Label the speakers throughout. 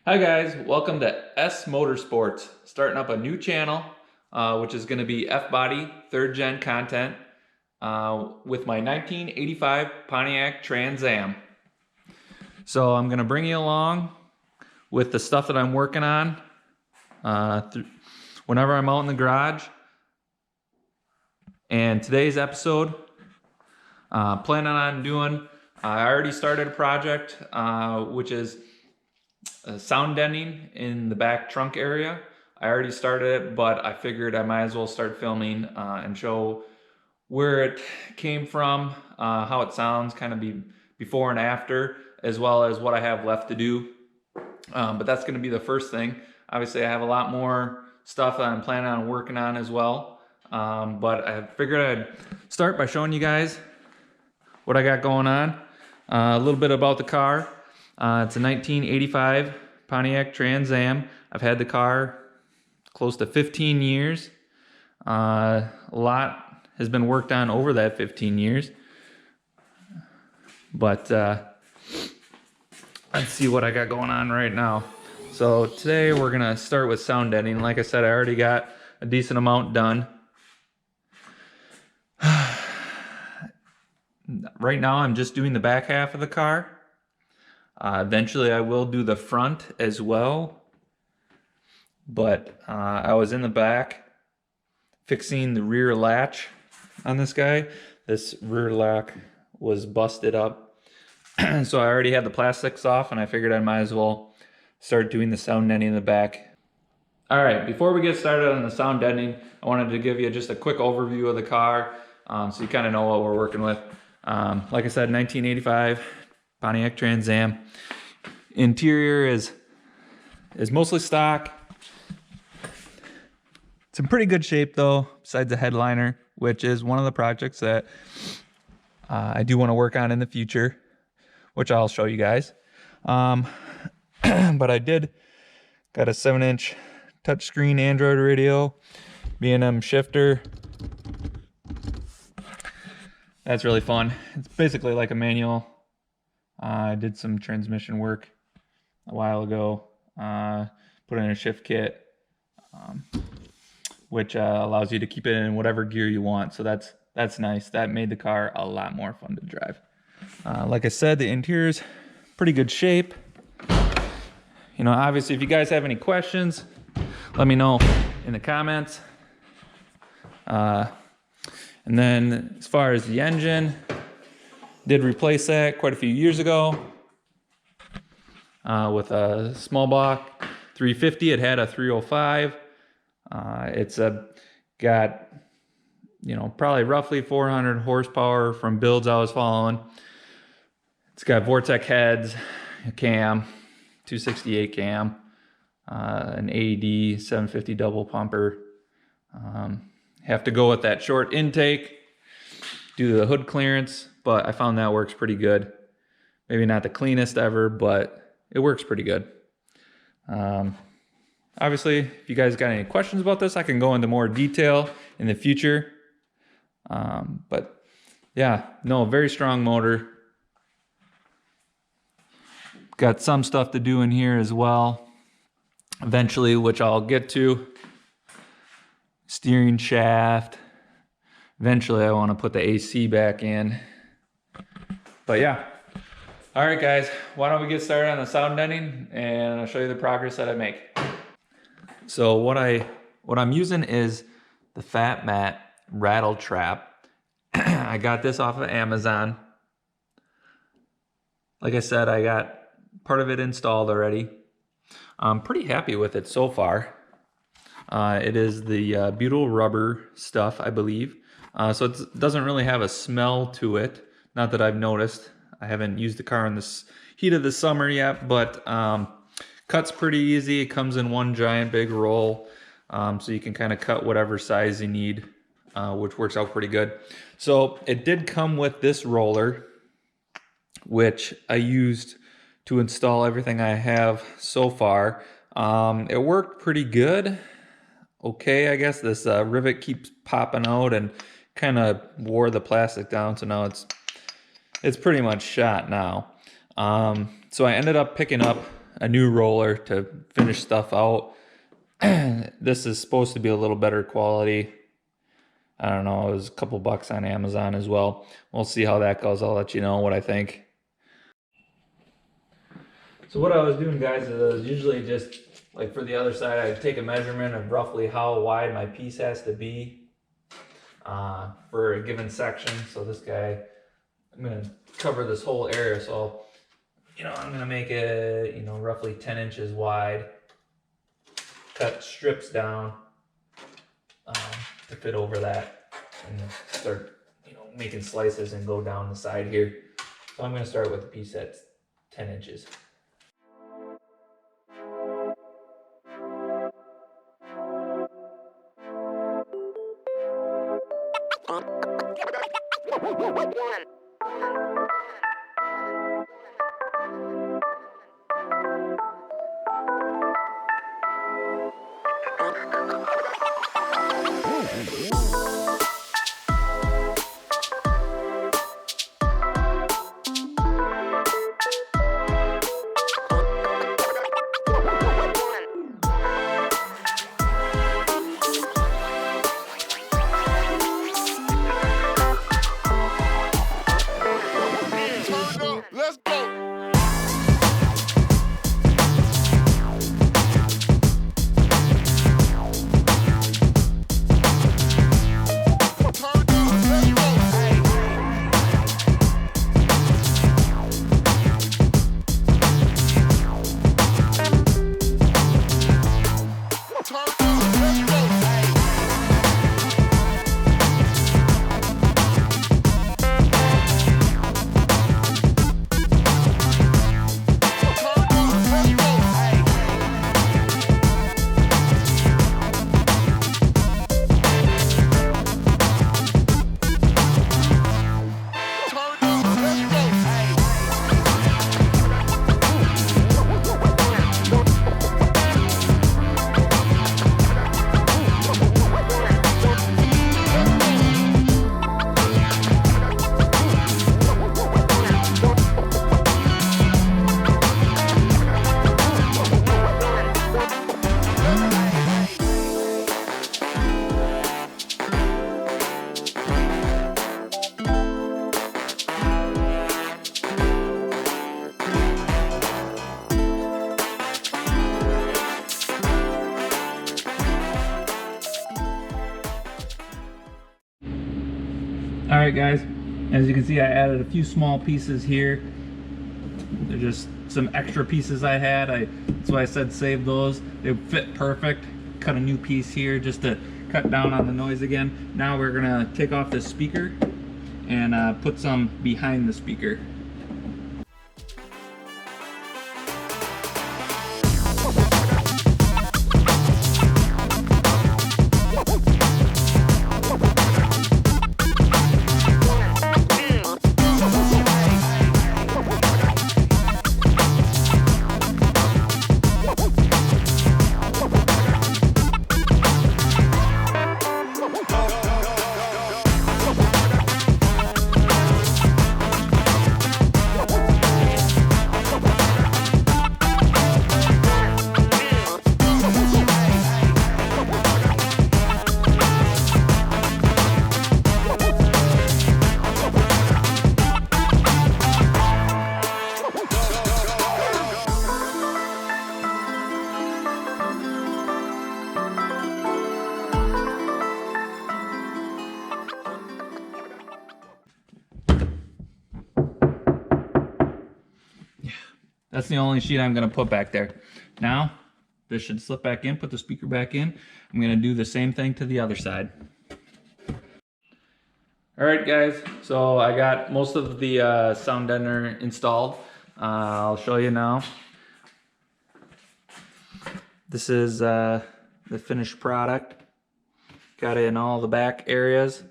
Speaker 1: Hi guys, welcome to EssMotorsports. Starting up a new channel, which is going to be Fbody 3rd Gen content with my 1985 Pontiac Trans Am. So I'm going to bring you along with the stuff that I'm working on whenever I'm out in the garage. And today's episode, planning on doing, I already started a project which is sound deadening in the back trunk area. I already started it, but I figured I might as well start filming and show where it came from, how it sounds, kind of before and after, as well as what I have left to do. But that's going to be the first thing. Obviously, I have a lot more stuff that I'm planning on working on as well. But I figured I'd start by showing you guys what I got going on. A little bit about the car. It's a 1985 Pontiac Trans Am. I've had the car close to 15 years. A lot has been worked on over that 15 years. But let's see what I got going on right now. So today we're gonna start with sound deadening. Like I said, I already got a decent amount done. Right now I'm just doing the back half of the car. Eventually I will do the front as well, but I was in the back fixing the rear latch on this guy. This rear lock was busted up, so I already had the plastics off, and I figured I might as well start doing the sound deadening in the back. All right, before we get started on the sound deadening, I wanted to give you just a quick overview of the car, so you kind of know what we're working with. Like I said, 1985 Pontiac Trans Am. Interior is mostly stock. It's in pretty good shape though, besides the headliner, which is one of the projects that I do want to work on in the future, which I'll show you guys. But I got a 7-inch touchscreen Android radio, B&M shifter. That's really fun. It's basically like a manual. I did some transmission work a while ago, put in a shift kit, which allows you to keep it in whatever gear you want. So that's nice. That made the car a lot more fun to drive. Like I said, the interior's pretty good shape. You know, obviously, if you guys have any questions, let me know in the comments. And then as far as the engine, did replace that quite a few years ago with a small block 350. It had a 305. It's got, you know, probably roughly 400 horsepower from builds I was following. It's got Vortec heads, a cam, 268 cam, an AED 750 double pumper. Have to go with that short intake, do the hood clearance, but I found that works pretty good. Maybe not the cleanest ever, but it works pretty good. Obviously, if you guys got any questions about this, I can go into more detail in the future. But yeah, no, very strong motor. Got some stuff to do in here as well, eventually, which I'll get to. Steering shaft. Eventually, I want to put the AC back in. But yeah. All right, guys. Why don't we get started on the sound deadening, and I'll show you the progress that I make. So what I'm using is the Fatmat Rattletrap. I got this off of Amazon. Like I said, I got part of it installed already. I'm pretty happy with it so far. It is the butyl rubber stuff, I believe. So it doesn't really have a smell to it. Not that I've noticed. I haven't used the car in the heat of the summer yet, but cuts pretty easy. It comes in one giant big roll, so you can kind of cut whatever size you need, which works out pretty good. So it did come with this roller, which I used to install everything I have so far. It worked pretty good. Okay, I guess this rivet keeps popping out and kind of wore the plastic down, so now it's pretty much shot now. So I ended up picking up a new roller to finish stuff out. This is supposed to be a little better quality. I don't know, it was a couple bucks on Amazon as well. We'll see how that goes. I'll let you know what I think. So what I was doing, guys, is usually just like for the other side, I'd take a measurement of roughly how wide my piece has to be for a given section. So this guy, I'm going to cover this whole area. So, I'm going to make it, roughly 10 inches wide. Cut strips down to fit over that and start, making slices and go down the side here. So I'm going to start with a piece that's 10 inches. Alright guys, as you can see I added a few small pieces here. They're just some extra pieces I had. That's why I said save those. They fit perfect. Cut a new piece here just to cut down on the noise again. Now we're gonna take off this speaker and put some behind the speaker. That's the only sheet I'm going to put back there. Now, this should slip back in, put the speaker back in. I'm going to do the same thing to the other side. Alright guys, so I got most of the sound deadener installed. I'll show you now. This is the finished product. Got it in all the back areas.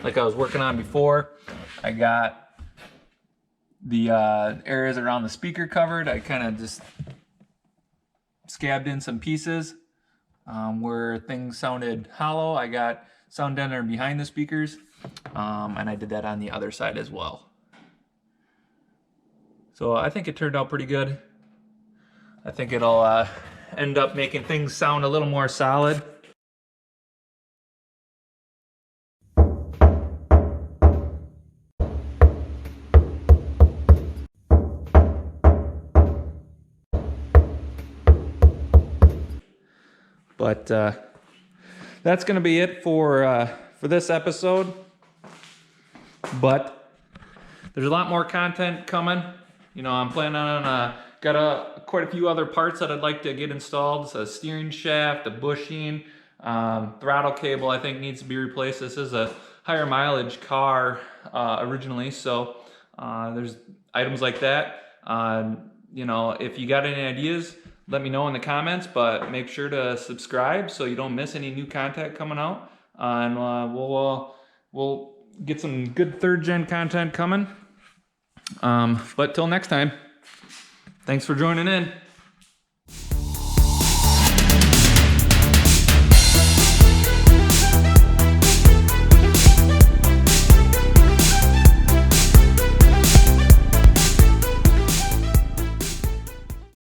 Speaker 1: Like I was working on before, I got the areas around the speaker covered. I kind of just scabbed in some pieces where things sounded hollow. I got sound deadener behind the speakers, and I did that on the other side as well. So I think it turned out pretty good. I think it'll end up making things sound a little more solid. But that's going to be it for this episode. But there's a lot more content coming. You know, I'm planning on got quite a few other parts that I'd like to get installed. So a steering shaft, a bushing, throttle cable I think needs to be replaced. This is a higher mileage car originally, so there's items like that. You know, if you got any ideas, let me know in the comments, but make sure to subscribe so you don't miss any new content coming out. And we'll get some good third gen content coming. But till next time, thanks for joining in.